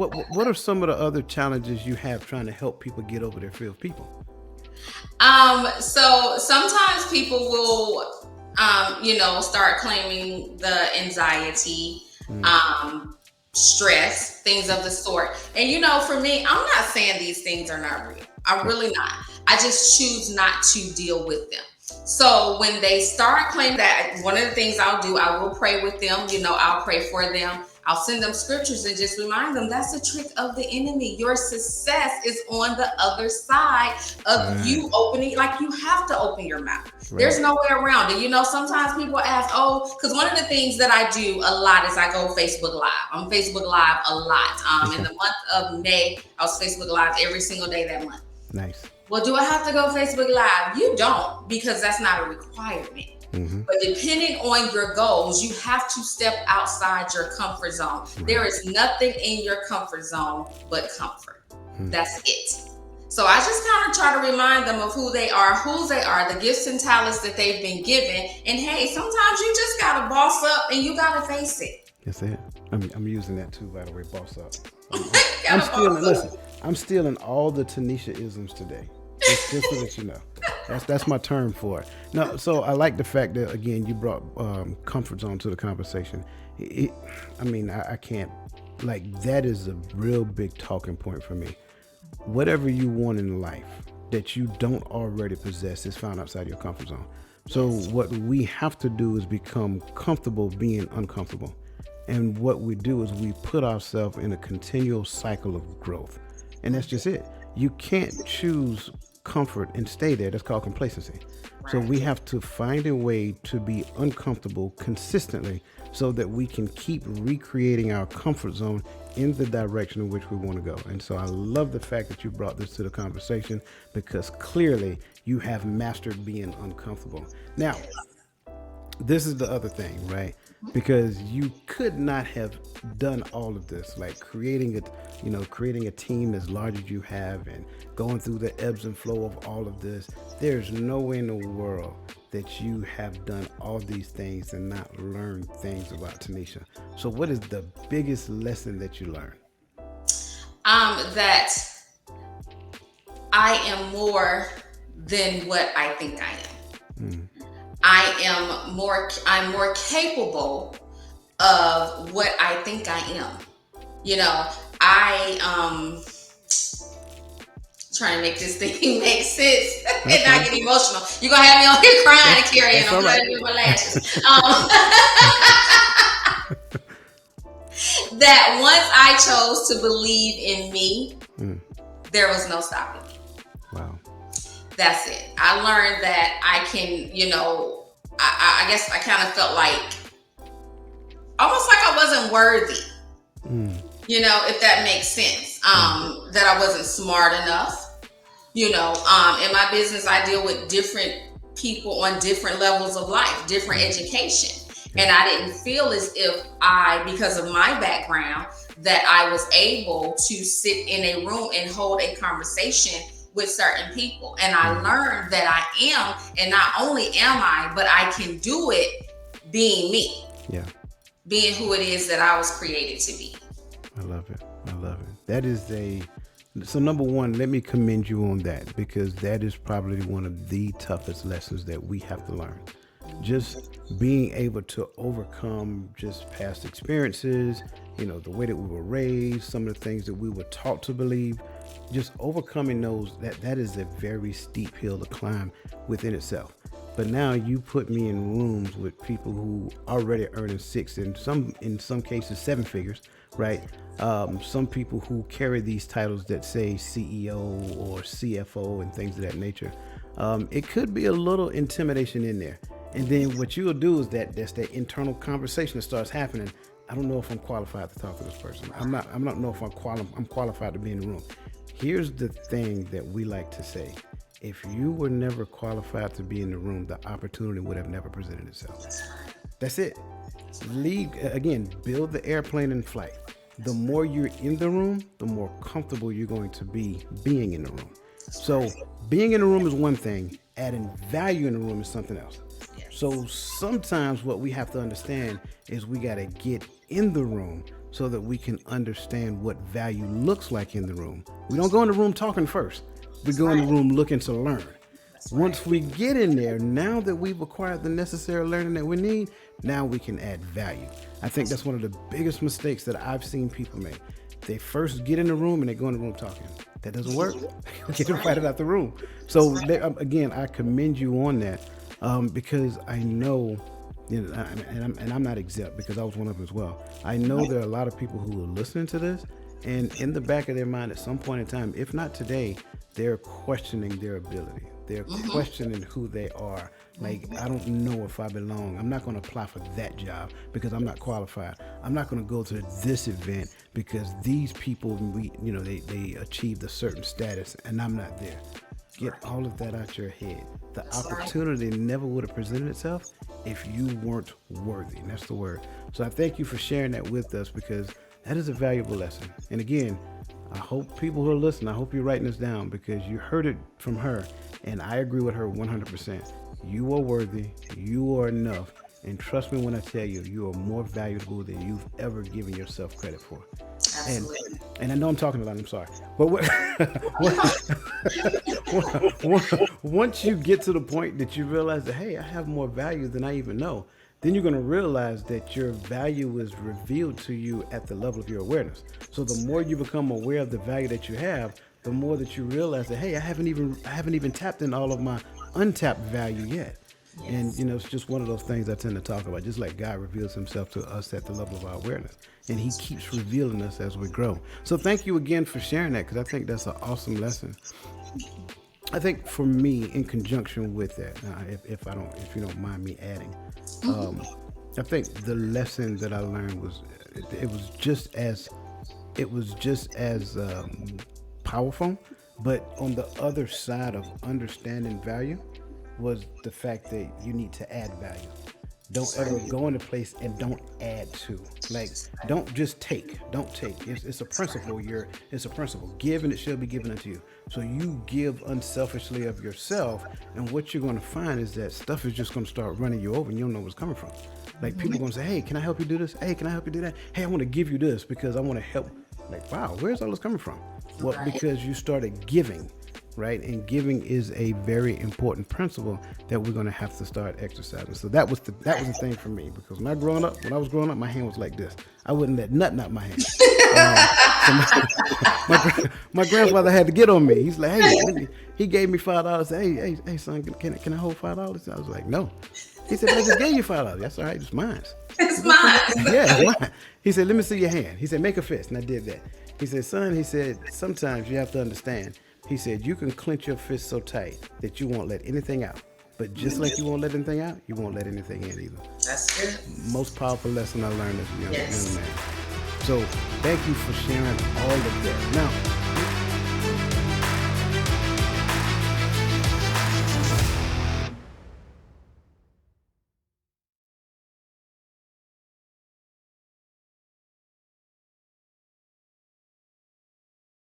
what are some of the other challenges you have trying to help people get over their fear of people? So sometimes people will, start claiming the anxiety, Mm, um, stress, things of the sort. And for me, I'm not saying these things are not real. I'm okay. really not. I just choose not to deal with them. So when they start claiming that, one of the things I'll do, I will pray with them. I'll pray for them. I'll send them scriptures and just remind them that's a trick of the enemy. Your success is on the other side of Right. you opening, like you have to open your mouth. There's Right. no way around it. Sometimes people ask, oh, because one of the things that I do a lot is I go Facebook Live. I'm Facebook Live a lot. In Okay. the month of May, I was Facebook Live every single day that month. Nice. Well, do I have to go Facebook Live? You don't, because that's not a requirement. Mm-hmm. But depending on your goals, you have to step outside your comfort zone. There Right. is nothing in your comfort zone but comfort. Mm. That's it. So I just kind of try to remind them of whose they are, the gifts and talents that they've been given. And hey, sometimes you just gotta boss up and you gotta face it. That's it. I'm using that too, by the way, boss up. I'm, I'm, You I'm gotta stealing. boss Listen, up. I'm stealing all the Tanisha isms today. Just so that you know, that's my term for it. No, so I like the fact that again you brought comfort zone to the conversation. I can't like that is a real big talking point for me. Whatever you want in life that you don't already possess is found outside your comfort zone. So Yes. what we have to do is become comfortable being uncomfortable. And what we do is we put ourselves in a continual cycle of growth. And that's just it. You can't choose comfort and stay there. That's called complacency. So Right. we have to find a way to be uncomfortable consistently so that we can keep recreating our comfort zone in the direction in which we want to go. And so I love the fact that you brought this to the conversation because clearly you have mastered being uncomfortable. Now, this is the other thing, right? Because you could not have done all of this, like creating a team as large as you have and going through the ebbs and flow of all of this. There's no way in the world that you have done all these things and not learned things about Tanisha. So what is the biggest lesson that you learned? That I am more than what I think I am. Mm, I'm more capable of what I think I am. You know, I trying to make this thing make sense that's and not fine. get emotional. You're gonna have me on here crying and carrying. That's I'm all right. trying to do my lashes. That once I chose to believe in me, Mm, there was no stopping me. wow. That's it. I learned that I can, I guess I kind of felt like almost like I wasn't worthy, Mm, if that makes sense. right. That I wasn't smart enough. In my business, I deal with different people on different levels of life, different Right. education. Yeah. And I didn't feel as if because of my background, that I was able to sit in a room and hold a conversation with certain people. And I Mm, learned that I am, and not only am I, but I can do it being me, yeah. being who it is that I was created to be. I love it. I love it. That is a so number one, let me commend you on that because that is probably one of the toughest lessons that we have to learn. Just being able to overcome just past experiences, the way that we were raised, some of the things that we were taught to believe, just overcoming those that is a very steep hill to climb within itself. But now you put me in rooms with people who already earning six and in some cases seven figures, right? Some people who carry these titles that say CEO or CFO and things of that nature. It could be a little intimidation in there. And then what you'll do is that's that internal conversation that starts happening. I don't know if I'm qualified to talk to this person. I'm not know if I'm qualified to be in the room. Here's the thing that we like to say. If you were never qualified to be in the room, the opportunity would have never presented itself. That's it. Lead again, build the airplane in flight. The more you're in the room, the more comfortable you're going to be being in the room. So being in the room is one thing, adding value in the room is something else. Yes. So sometimes what we have to understand is we got to get in the room so that we can understand what value looks like in the room. We don't go in the room talking first. We go in the room looking to learn. Once we get in there, now that we've acquired the necessary learning that we need, now we can add value. I think that's one of the biggest mistakes that I've seen people make. They first get in the room and they go in the room talking. That doesn't work. Get invited out the room. So again, I commend you on that because I know, and I'm not exempt because I was one of them as well. I know there are a lot of people who are listening to this, and in the back of their mind at some point in time, if not today, they're questioning their ability. They're questioning who they are. Like, I don't know if I belong. I'm not going to apply for that job because I'm not qualified. I'm not going to go to this event because these people, they achieved a certain status and I'm not there. Get all of that out your head. The opportunity never would have presented itself if you weren't worthy. And that's the word. So I thank you for sharing that with us because that is a valuable lesson. And again, I hope people who are listening, I hope you're writing this down because you heard it from her. And I agree with her 100%. You are worthy. You are enough. And trust me when I tell you, you are more valuable than you've ever given yourself credit for. Absolutely. And I know I'm talking a lot. I'm sorry. But once you get to the point that you realize that, hey, I have more value than I even know, then you're going to realize that your value is revealed to you at the level of your awareness. So the more you become aware of the value that you have, the more that you realize that, hey, I haven't even tapped in all of my untapped value yet. Yes. And, it's just one of those things I tend to talk about, just like God reveals himself to us at the level of our awareness. And he keeps revealing us as we grow. So thank you again for sharing that, because I think that's an awesome lesson. I think for me, in conjunction with that, if you don't mind me adding, I think the lesson that I learned was it was just as powerful, but on the other side of understanding value was the fact that you need to add value. Don't ever go in a place and don't add to. Like, don't just take. Don't take. It's a principle. It's a principle. Give and it shall be given unto you. So you give unselfishly of yourself, and what you're going to find is that stuff is just going to start running you over, and you don't know where it's coming from. Like, people are going to say, "Hey, can I help you do this? Hey, can I help you do that? Hey, I want to give you this because I want to help." Like, wow, where's all this coming from? Well, because you started giving. Right? And giving is a very important principle that we're going to have to start exercising. So that was the thing for me, because when I was growing up, my hand was like this. I wouldn't let nothing out my hand. So my grandfather had to get on me. He's like, hey, he gave me $5. Hey, son, can I hold $5? I was like, no. He said, I just gave you $5. That's all right. It's mine. It's mine. Yeah, it's mine. He said, let me see your hand. He said, make a fist. And I did that. He said, son, sometimes you have to understand. He said, you can clench your fist so tight that you won't let anything out. But just like you won't let anything out, you won't let anything in either. That's good. Most powerful lesson I learned as a young man. So thank you for sharing all of that. Now,